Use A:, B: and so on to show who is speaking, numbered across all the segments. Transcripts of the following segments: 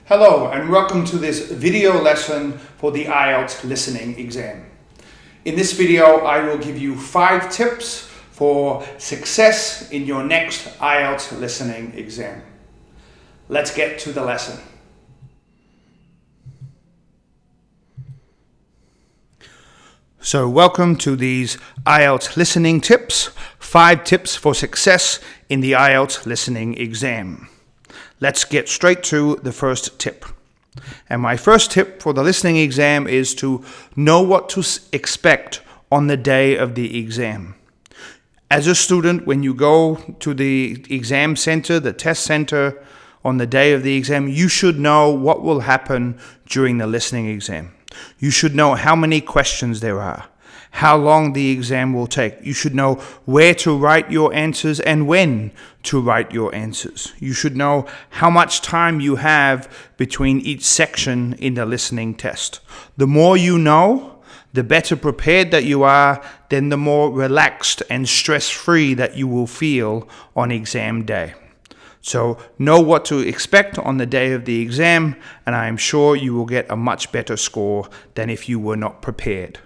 A: Hello and welcome to this video lesson for the IELTS listening exam. In this video, I will give you 5 tips for success in your next IELTS listening exam. Let's get to the lesson. So welcome to these IELTS listening tips, 5 tips for success in the IELTS listening exam. Let's get straight to the first tip. And my first tip for the listening exam is to know what to expect on the day of the exam. As a student, when you go to the exam center, the test center, on the day of the exam, you should know what will happen during the listening exam. You should know how many questions there are, how long the exam will take. You should know where to write your answers and when to write your answers. You should know how much time you have between each section in the listening test. The more you know, the better prepared that you are, then the more relaxed and stress-free that you will feel on exam day. So know what to expect on the day of the exam, and I am sure you will get a much better score than if you were not prepared.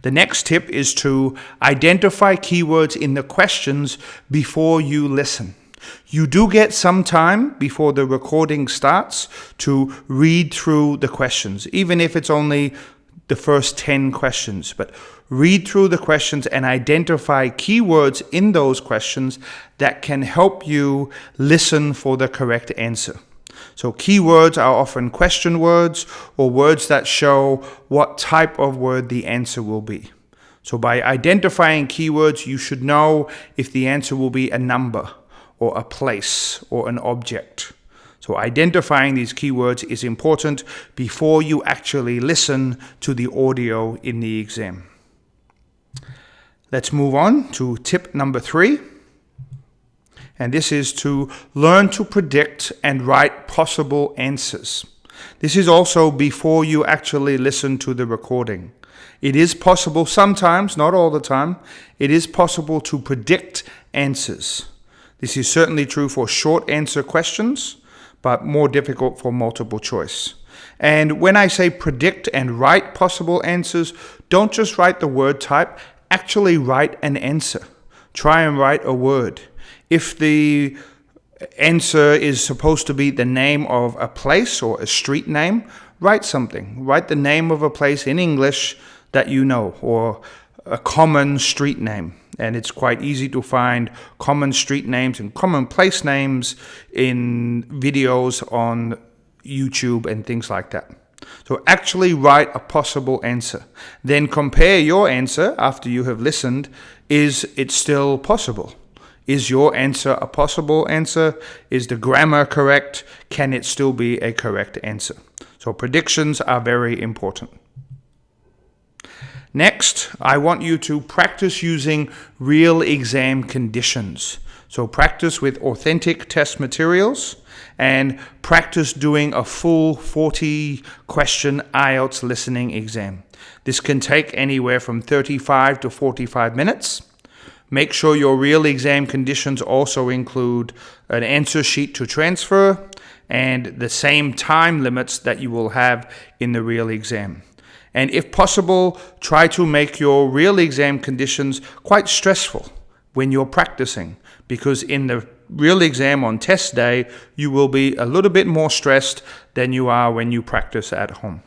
A: The next tip is to identify keywords in the questions before you listen. You do get some time before the recording starts to read through the questions, even if it's only the first 10 questions. But read through the questions and identify keywords in those questions that can help you listen for the correct answer. So keywords are often question words or words that show what type of word the answer will be. So by identifying keywords, you should know if the answer will be a number or a place or an object. So identifying these keywords is important before you actually listen to the audio in the exam. Let's move on to tip number 3. And this is to learn to predict and write possible answers. This is also before you actually listen to the recording. It is possible sometimes, not all the time, it is possible to predict answers. This is certainly true for short answer questions, but more difficult for multiple choice. And when I say predict and write possible answers, don't just write the word type, actually write an answer. Try and write a word. If the answer is supposed to be the name of a place or a street name, write something. Write the name of a place in English that you know, or a common street name. And it's quite easy to find common street names and common place names in videos on YouTube and things like that. So actually write a possible answer. Then compare your answer after you have listened. Is it still possible? Is your answer a possible answer? Is the grammar correct? Can it still be a correct answer? So predictions are very important. Next, I want you to practice using real exam conditions. So practice with authentic test materials and practice doing a full 40-question IELTS listening exam. This can take anywhere from 35 to 45 minutes. Make sure your real exam conditions also include an answer sheet to transfer and the same time limits that you will have in the real exam. And if possible, try to make your real exam conditions quite stressful when you're practicing, because in the real exam on test day, you will be a little bit more stressed than you are when you practice at home.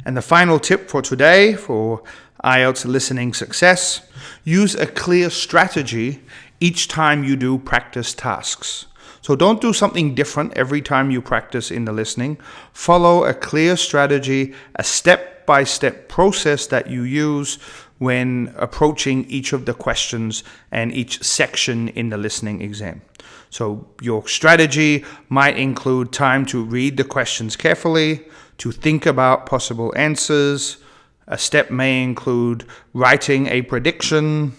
A: And the final tip for today for IELTS listening success, use a clear strategy each time you do practice tasks. So don't do something different every time you practice in the listening. Follow a clear strategy, a step-by-step process that you use when approaching each of the questions and each section in the listening exam. So your strategy might include time to read the questions carefully, to think about possible answers. A step may include writing a prediction,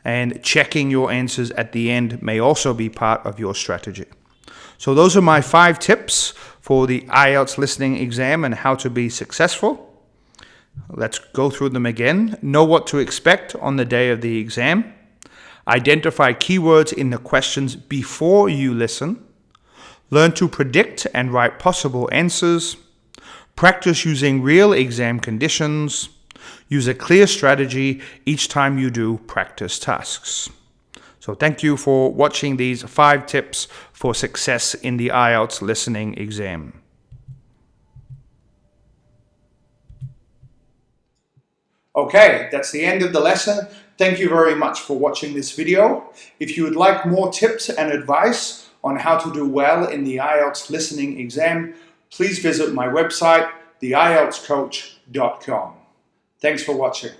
A: and checking your answers at the end may also be part of your strategy. So those are my 5 tips for the IELTS listening exam and how to be successful. Let's go through them again. Know what to expect on the day of the exam. Identify keywords in the questions before you listen. Learn to predict and write possible answers. Practice using real exam conditions. Use a clear strategy each time you do practice tasks. So thank you for watching these 5 tips for success in the IELTS listening exam. Okay, that's the end of the lesson. Thank you very much for watching this video. If you would like more tips and advice on how to do well in the IELTS listening exam, please visit my website, theieltscoach.com. Thanks for watching.